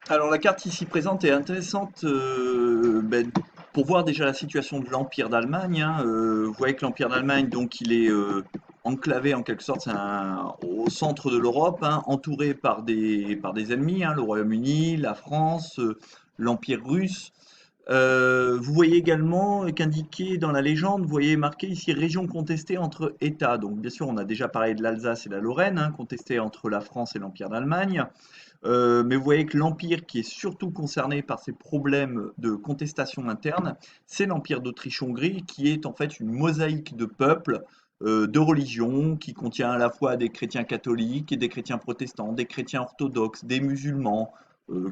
Alors la carte ici présente est intéressante pour voir déjà la situation de l'Empire d'Allemagne, hein. Vous voyez que l'Empire d'Allemagne, donc il est enclavé en quelque sorte, au centre de l'Europe, hein, entouré par des ennemis, hein, le Royaume-Uni, la France, l'Empire russe. Vous voyez également qu'indiqué dans la légende, vous voyez marqué ici région contestée entre États. Donc bien sûr, on a déjà parlé de l'Alsace et la Lorraine, hein, contestée entre la France et l'Empire d'Allemagne. Mais vous voyez que l'empire qui est surtout concerné par ces problèmes de contestation interne, c'est l'empire d'Autriche-Hongrie qui est en fait une mosaïque de peuples, de religions, qui contient à la fois des chrétiens catholiques et des chrétiens protestants, des chrétiens orthodoxes, des musulmans,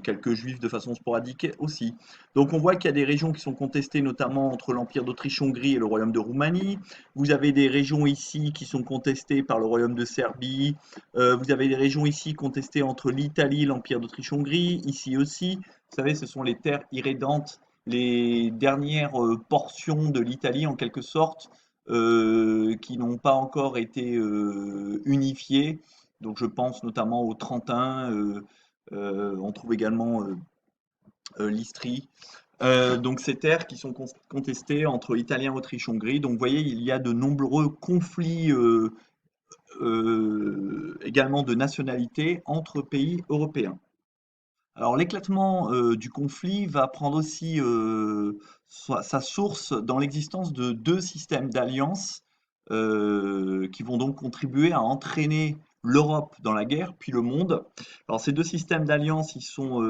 quelques juifs de façon sporadique aussi. Donc on voit qu'il y a des régions qui sont contestées, notamment entre l'empire d'Autriche-Hongrie et le royaume de Roumanie. Vous avez des régions ici qui sont contestées par le royaume de Serbie, vous avez des régions ici contestées entre l'Italie et l'Empire d'Autriche-Hongrie, ici aussi. Vous savez, ce sont les terres irrédentes, les dernières portions de l'Italie en quelque sorte, qui n'ont pas encore été unifiées. Donc je pense notamment au Trentin, on trouve également l'Istrie. Donc ces terres qui sont contestées entre Italiens et Autriche-Hongrie. Donc vous voyez, il y a de nombreux conflits également de nationalité entre pays européens. Alors l'éclatement du conflit va prendre aussi sa source dans l'existence de deux systèmes d'alliances qui vont donc contribuer à entraîner l'Europe dans la guerre, puis le monde. Alors ces deux systèmes d'alliances, ils sont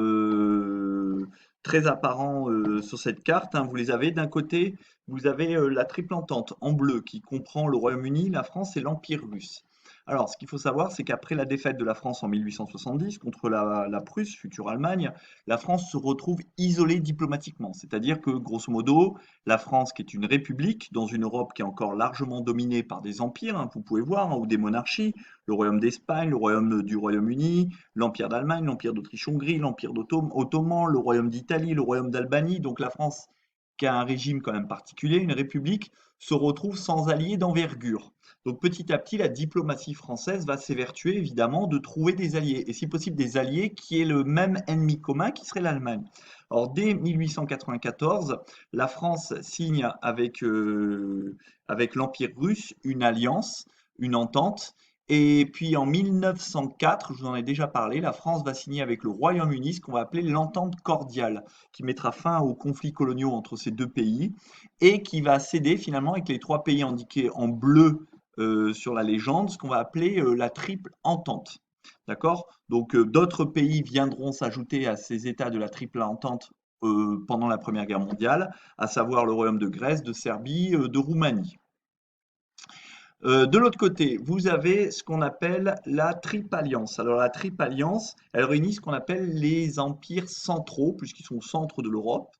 très apparents sur cette carte, hein. Vous les avez d'un côté, vous avez la triple entente en bleu qui comprend le Royaume-Uni, la France et l'Empire russe. Alors, ce qu'il faut savoir, c'est qu'après la défaite de la France en 1870 contre la Prusse, future Allemagne, la France se retrouve isolée diplomatiquement. C'est-à-dire que, grosso modo, la France, qui est une république dans une Europe qui est encore largement dominée par des empires, hein, vous pouvez voir, hein, ou des monarchies, le royaume d'Espagne, le royaume du Royaume-Uni, l'empire d'Allemagne, l'empire d'Autriche-Hongrie, l'empire ottoman, le royaume d'Italie, le royaume d'Albanie. Donc la France, qui a un régime quand même particulier, une république, se retrouve sans alliés d'envergure. Donc petit à petit, la diplomatie française va s'évertuer évidemment de trouver des alliés, et si possible des alliés qui aient le même ennemi commun qui serait l'Allemagne. Alors dès 1894, la France signe avec l'Empire russe une alliance, une entente, et puis en 1904, je vous en ai déjà parlé, la France va signer avec le Royaume-Uni ce qu'on va appeler l'entente cordiale, qui mettra fin aux conflits coloniaux entre ces deux pays et qui va céder finalement avec les trois pays indiqués en bleu sur la légende, ce qu'on va appeler la triple entente. D'accord? Donc d'autres pays viendront s'ajouter à ces États de la triple entente pendant la Première Guerre mondiale, à savoir le Royaume de Grèce, de Serbie, de Roumanie. De l'autre côté, vous avez ce qu'on appelle la Triple Alliance. Alors la Triple Alliance, elle réunit ce qu'on appelle les empires centraux, puisqu'ils sont au centre de l'Europe,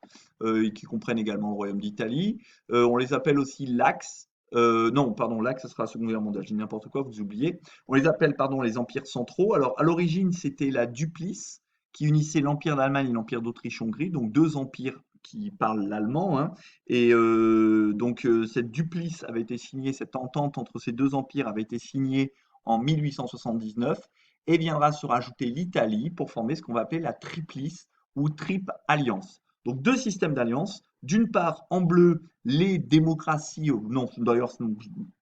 et qui comprennent également le Royaume d'Italie. On les appelle aussi l'Axe. Non, pardon, l'Axe, ce sera la Seconde Guerre mondiale, je dis n'importe quoi, vous oubliez. On les appelle, pardon, les empires centraux. Alors à l'origine, c'était la Duplice, qui unissait l'Empire d'Allemagne et l'Empire d'Autriche-Hongrie, donc deux empires qui parlent l'allemand, hein. Et cette duplice avait été signée, cette entente entre ces deux empires avait été signée en 1879 et viendra se rajouter l'Italie pour former ce qu'on va appeler la triplice ou triple alliance. Donc deux systèmes d'alliance. D'une part, en bleu, les démocraties, non d'ailleurs ce ne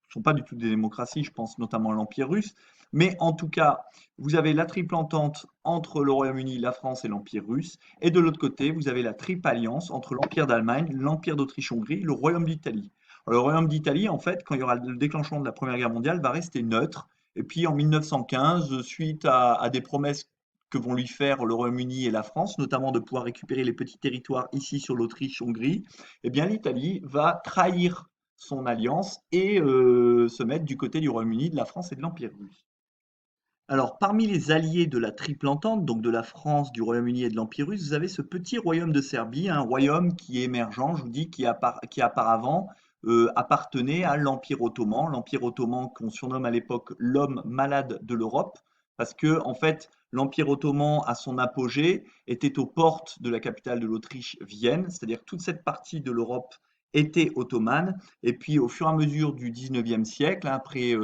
sont pas du tout des démocraties, je pense notamment à l'Empire russe, mais en tout cas, vous avez la triple entente entre le Royaume-Uni, la France et l'Empire russe. Et de l'autre côté, vous avez la triple alliance entre l'Empire d'Allemagne, l'Empire d'Autriche-Hongrie, le Royaume d'Italie. Le Royaume d'Italie, en fait, quand il y aura le déclenchement de la Première Guerre mondiale, va rester neutre. Et puis en 1915, suite à des promesses que vont lui faire le Royaume-Uni et la France, notamment de pouvoir récupérer les petits territoires ici sur l'Autriche-Hongrie, eh bien l'Italie va trahir son alliance et se mettre du côté du Royaume-Uni, de la France et de l'Empire russe. Alors, parmi les alliés de la Triple Entente, donc de la France, du Royaume-Uni et de l'Empire russe, vous avez ce petit royaume de Serbie, un royaume qui est émergent, je vous dis, qui auparavant appartenait à l'Empire ottoman. L'Empire ottoman qu'on surnomme à l'époque l'homme malade de l'Europe, parce que, en fait, l'Empire ottoman, à son apogée, était aux portes de la capitale de l'Autriche, Vienne, c'est-à-dire que toute cette partie de l'Europe était ottomane. Et puis, au fur et à mesure du 19e siècle, hein, après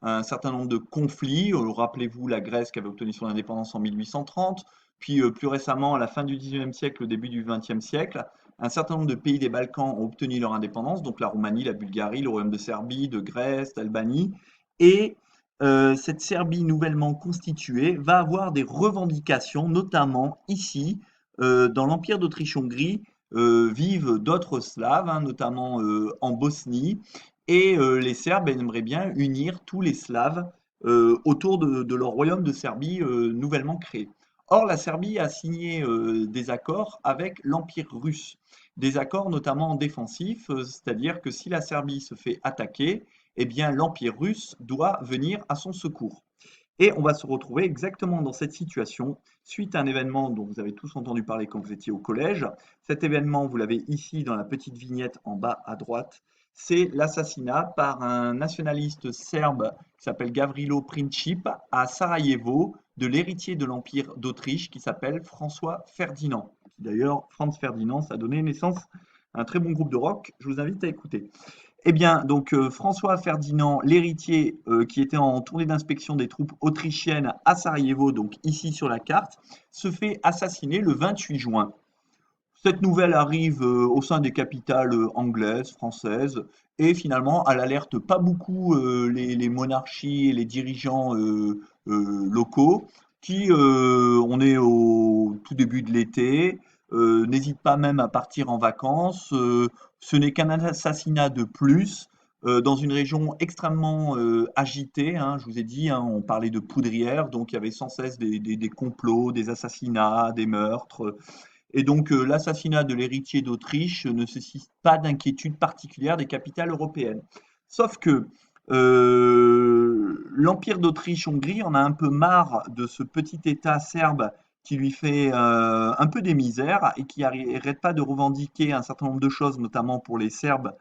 un certain nombre de conflits. Rappelez-vous la Grèce qui avait obtenu son indépendance en 1830, Puis plus récemment, à la fin du XIXe siècle, au début du XXe siècle, un certain nombre de pays des Balkans ont obtenu leur indépendance, donc la Roumanie, la Bulgarie, le Royaume de Serbie, de Grèce, d'Albanie. Et cette Serbie nouvellement constituée va avoir des revendications, notamment ici, dans l'Empire d'Autriche-Hongrie, vivent d'autres Slaves, hein, notamment en Bosnie. Et les Serbes aimeraient bien unir tous les Slaves autour de leur royaume de Serbie nouvellement créé. Or, la Serbie a signé des accords avec l'Empire russe, des accords notamment défensifs, c'est-à-dire que si la Serbie se fait attaquer, eh bien l'Empire russe doit venir à son secours. Et on va se retrouver exactement dans cette situation suite à un événement dont vous avez tous entendu parler quand vous étiez au collège. Cet événement, vous l'avez ici dans la petite vignette en bas à droite, c'est l'assassinat par un nationaliste serbe qui s'appelle Gavrilo Princip à Sarajevo de l'héritier de l'Empire d'Autriche qui s'appelle François Ferdinand. D'ailleurs, Franz Ferdinand, ça a donné naissance à un très bon groupe de rock. Je vous invite à écouter. Eh bien, donc François Ferdinand, l'héritier qui était en tournée d'inspection des troupes autrichiennes à Sarajevo, donc ici sur la carte, se fait assassiner le 28 juin. Cette nouvelle arrive au sein des capitales anglaises, françaises, et finalement, elle alerte pas beaucoup les monarchies et les dirigeants locaux, qui, on est au tout début de l'été, n'hésitent pas même à partir en vacances. Ce n'est qu'un assassinat de plus dans une région extrêmement agitée, hein. Je vous ai dit, hein, on parlait de poudrière, donc il y avait sans cesse des complots, des assassinats, des meurtres. Et donc l'assassinat de l'héritier d'Autriche ne suscite pas d'inquiétude particulière des capitales européennes. Sauf que l'Empire d'Autriche-Hongrie en a un peu marre de ce petit État serbe qui lui fait un peu des misères et qui n'arrête pas de revendiquer un certain nombre de choses, notamment pour les Serbes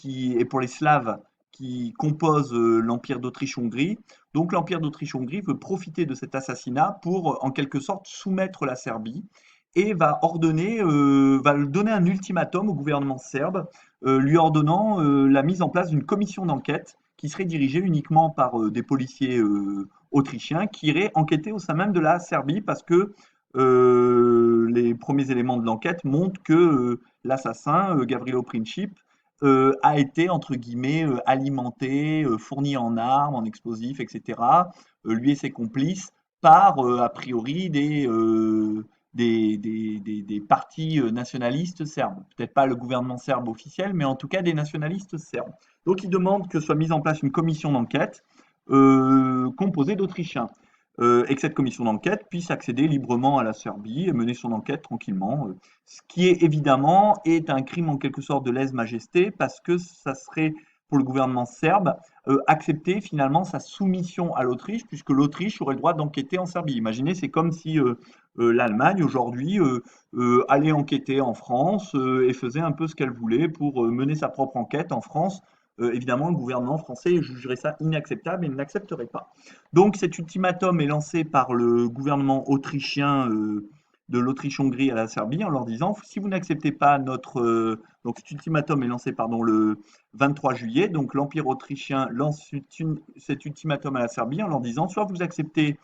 et pour les Slaves qui composent l'Empire d'Autriche-Hongrie. Donc l'Empire d'Autriche-Hongrie veut profiter de cet assassinat pour en quelque sorte soumettre la Serbie et va donner un ultimatum au gouvernement serbe, lui ordonnant la mise en place d'une commission d'enquête qui serait dirigée uniquement par des policiers autrichiens qui iraient enquêter au sein même de la Serbie parce que les premiers éléments de l'enquête montrent que l'assassin, Gavrilo Princip, a été, entre guillemets, alimenté, fourni en armes, en explosifs, etc., lui et ses complices, par, a priori, des partis nationalistes serbes. Peut-être pas le gouvernement serbe officiel, mais en tout cas des nationalistes serbes. Donc ils demandent que soit mise en place une commission d'enquête composée d'Autrichiens. Et que cette commission d'enquête puisse accéder librement à la Serbie et mener son enquête tranquillement. Ce qui est évidemment est un crime en quelque sorte de lèse-majesté parce que ça serait pour le gouvernement serbe accepter finalement sa soumission à l'Autriche puisque l'Autriche aurait le droit d'enquêter en Serbie. Imaginez, c'est comme si l'Allemagne aujourd'hui allait enquêter en France et faisait un peu ce qu'elle voulait pour mener sa propre enquête en France. Évidemment, le gouvernement français jugerait ça inacceptable et ne l'accepterait pas. Donc cet ultimatum est lancé par le gouvernement autrichien de l'Autriche-Hongrie à la Serbie en leur disant si vous n'acceptez pas notre donc cet ultimatum est lancé pardon le 23 juillet donc l'Empire autrichien lance cet ultimatum à la Serbie en leur disant soit vous acceptez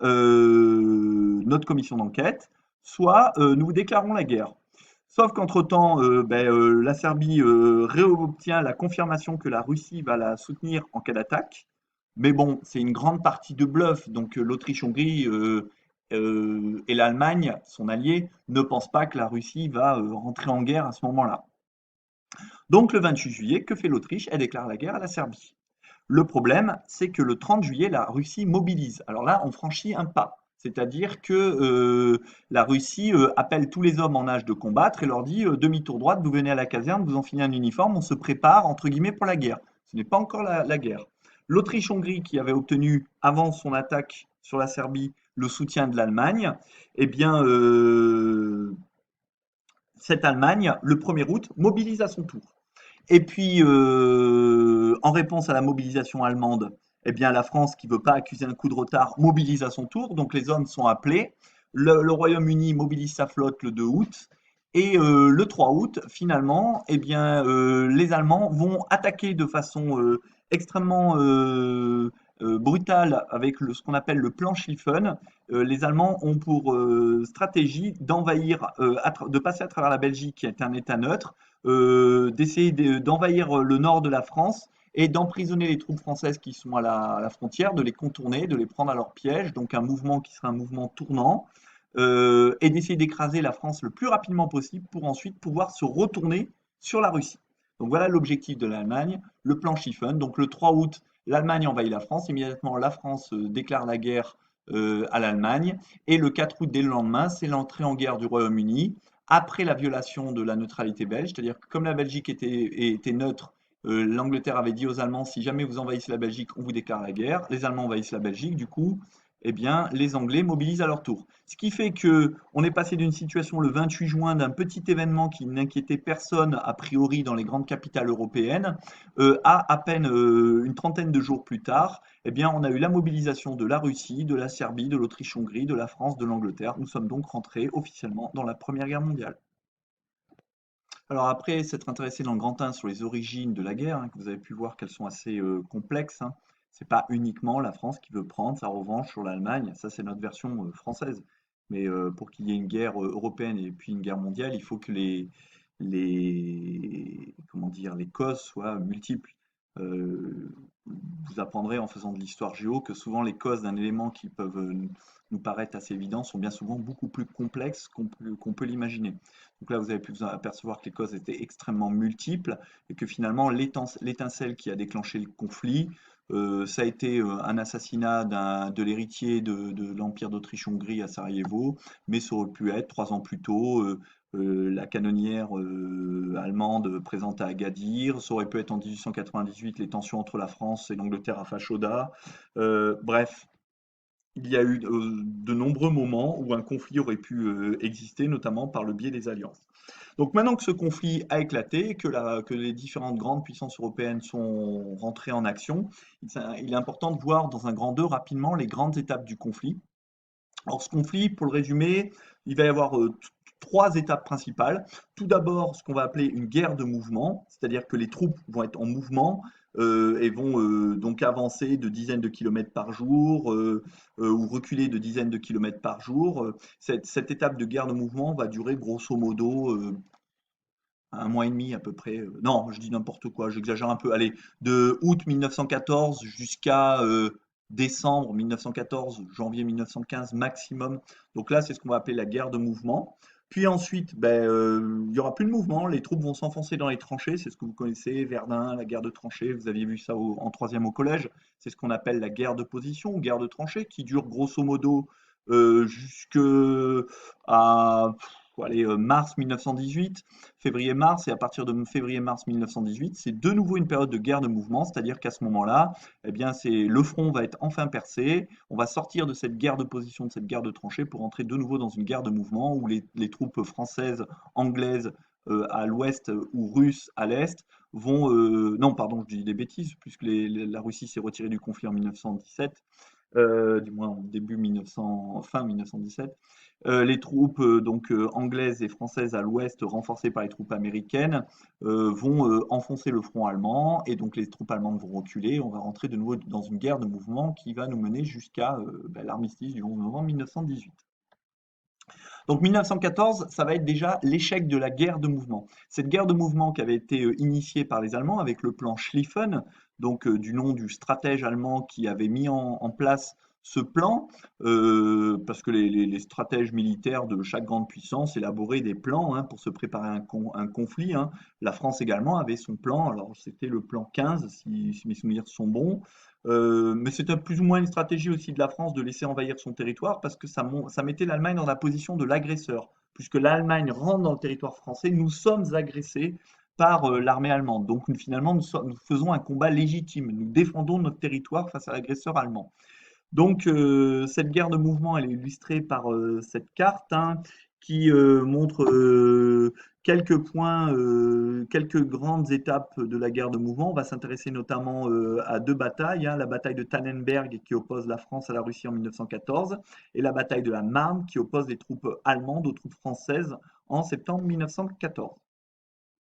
notre commission d'enquête, soit nous vous déclarons la guerre. Sauf qu'entre-temps, la Serbie réobtient la confirmation que la Russie va la soutenir en cas d'attaque. Mais bon, c'est une grande partie de bluff. Donc l'Autriche-Hongrie et l'Allemagne, son allié, ne pensent pas que la Russie va rentrer en guerre à ce moment-là. Donc le 28 juillet, que fait l'Autriche? Elle déclare la guerre à la Serbie. Le problème, c'est que le 30 juillet, la Russie mobilise. Alors là, on franchit un pas. C'est-à-dire que la Russie appelle tous les hommes en âge de combattre et leur dit demi-tour droite, vous venez à la caserne, vous enfilez un uniforme, on se prépare entre guillemets pour la guerre. Ce n'est pas encore la guerre. L'Autriche-Hongrie, qui avait obtenu avant son attaque sur la Serbie le soutien de l'Allemagne, eh bien, cette Allemagne, le 1er août, mobilise à son tour. Et puis, en réponse à la mobilisation allemande, eh bien, la France, qui ne veut pas accuser un coup de retard, mobilise à son tour. Donc, les hommes sont appelés. Le Royaume-Uni mobilise sa flotte le 2 août. Et le 3 août, finalement, eh bien, les Allemands vont attaquer de façon extrêmement brutale avec ce qu'on appelle le plan Schlieffen. Les Allemands ont pour stratégie d'envahir, de passer à travers la Belgique, qui est un État neutre, d'essayer d'envahir le nord de la France et d'emprisonner les troupes françaises qui sont à la frontière, de les contourner, de les prendre à leur piège, donc un mouvement qui sera un mouvement tournant, et d'essayer d'écraser la France le plus rapidement possible pour ensuite pouvoir se retourner sur la Russie. Donc voilà l'objectif de l'Allemagne, le plan Schlieffen. Donc le 3 août, l'Allemagne envahit la France. Immédiatement, la France déclare la guerre à l'Allemagne. Et le 4 août, dès le lendemain, c'est l'entrée en guerre du Royaume-Uni après la violation de la neutralité belge. C'est-à-dire que comme la Belgique était neutre, l'Angleterre avait dit aux Allemands, si jamais vous envahissez la Belgique, on vous déclare la guerre. Les Allemands envahissent la Belgique. Du coup, eh bien, les Anglais mobilisent à leur tour. Ce qui fait que on est passé d'une situation le 28 juin d'un petit événement qui n'inquiétait personne a priori dans les grandes capitales européennes à peine une trentaine de jours plus tard, eh bien, on a eu la mobilisation de la Russie, de la Serbie, de l'Autriche-Hongrie, de la France, de l'Angleterre. Nous sommes donc rentrés officiellement dans la Première Guerre mondiale. Alors après s'être intéressé dans le grand 1 sur les origines de la guerre, que vous avez pu voir qu'elles sont assez complexes, c'est pas uniquement la France qui veut prendre sa revanche sur l'Allemagne, ça c'est notre version française. Mais pour qu'il y ait une guerre européenne et puis une guerre mondiale, il faut que comment dire, les causes soient multiples. Euh, Vous apprendrez en faisant de l'histoire géo que souvent les causes d'un élément qui peuvent nous paraître assez évidents sont bien souvent beaucoup plus complexes qu'on peut l'imaginer. Donc là, vous avez pu vous apercevoir que les causes étaient extrêmement multiples et que finalement, l'étincelle qui a déclenché le conflit, ça a été un assassinat de l'héritier de l'Empire d'Autriche-Hongrie à Sarajevo, mais ça aurait pu être 3 ans plus tôt la canonnière allemande présente à Agadir, ça aurait pu être en 1898 les tensions entre la France et l'Angleterre à Fashoda. Bref, il y a eu de nombreux moments où un conflit aurait pu exister, notamment par le biais des alliances. Donc maintenant que ce conflit a éclaté, que les différentes grandes puissances européennes sont rentrées en action, il est important de voir dans un grand 2 rapidement les grandes étapes du conflit. Alors ce conflit, pour le résumer, il va y avoir 3 étapes principales. Tout d'abord, ce qu'on va appeler une guerre de mouvement, c'est-à-dire que les troupes vont être en mouvement et vont donc avancer de dizaines de kilomètres par jour ou reculer de dizaines de kilomètres par jour. Cette étape de guerre de mouvement va durer grosso modo 1 mois et demi à peu près. Non, je dis n'importe quoi, j'exagère un peu. Allez, de août 1914 jusqu'à décembre 1914, janvier 1915 maximum. Donc là, c'est ce qu'on va appeler la guerre de mouvement. Puis ensuite, ben, il n'y aura plus de mouvement, les troupes vont s'enfoncer dans les tranchées, c'est ce que vous connaissez, Verdun, la guerre de tranchées, vous aviez vu ça en troisième au collège, c'est ce qu'on appelle la guerre de position ou guerre de tranchées, qui dure grosso modo jusque à allez, mars 1918, février-mars, et à partir de février-mars 1918, c'est de nouveau une période de guerre de mouvement, c'est-à-dire qu'à ce moment-là, eh bien, le front va être enfin percé, on va sortir de cette guerre de position, de cette guerre de tranchées, pour entrer de nouveau dans une guerre de mouvement où les troupes françaises, anglaises à l'ouest ou russes à l'est vont... non, pardon, je dis des bêtises, puisque la Russie s'est retirée du conflit en 1917, du moins en début 1900, fin 1917. Les troupes donc anglaises et françaises à l'ouest, renforcées par les troupes américaines, vont enfoncer le front allemand et donc les troupes allemandes vont reculer. On va rentrer de nouveau dans une guerre de mouvement qui va nous mener jusqu'à l'armistice du 11 novembre 1918. Donc 1914, ça va être déjà l'échec de la guerre de mouvement. Cette guerre de mouvement qui avait été initiée par les Allemands avec le plan Schlieffen, donc du nom du stratège allemand qui avait mis en place ce plan, parce que les stratèges militaires de chaque grande puissance élaboraient des plans pour se préparer à un conflit. La France également avait son plan, alors c'était le plan 15, si mes souvenirs sont bons, mais c'était plus ou moins une stratégie aussi de la France de laisser envahir son territoire parce que ça mettait l'Allemagne dans la position de l'agresseur. Puisque l'Allemagne rentre dans le territoire français, nous sommes agressés par l'armée allemande. Donc finalement, nous faisons un combat légitime. Nous défendons notre territoire face à l'agresseur allemand. Donc, cette guerre de mouvement, elle est illustrée par cette carte qui montre quelques points, quelques grandes étapes de la guerre de mouvement. On va s'intéresser notamment à 2 batailles, la bataille de Tannenberg qui oppose la France à la Russie en 1914 et la bataille de la Marne qui oppose les troupes allemandes aux troupes françaises en septembre 1914.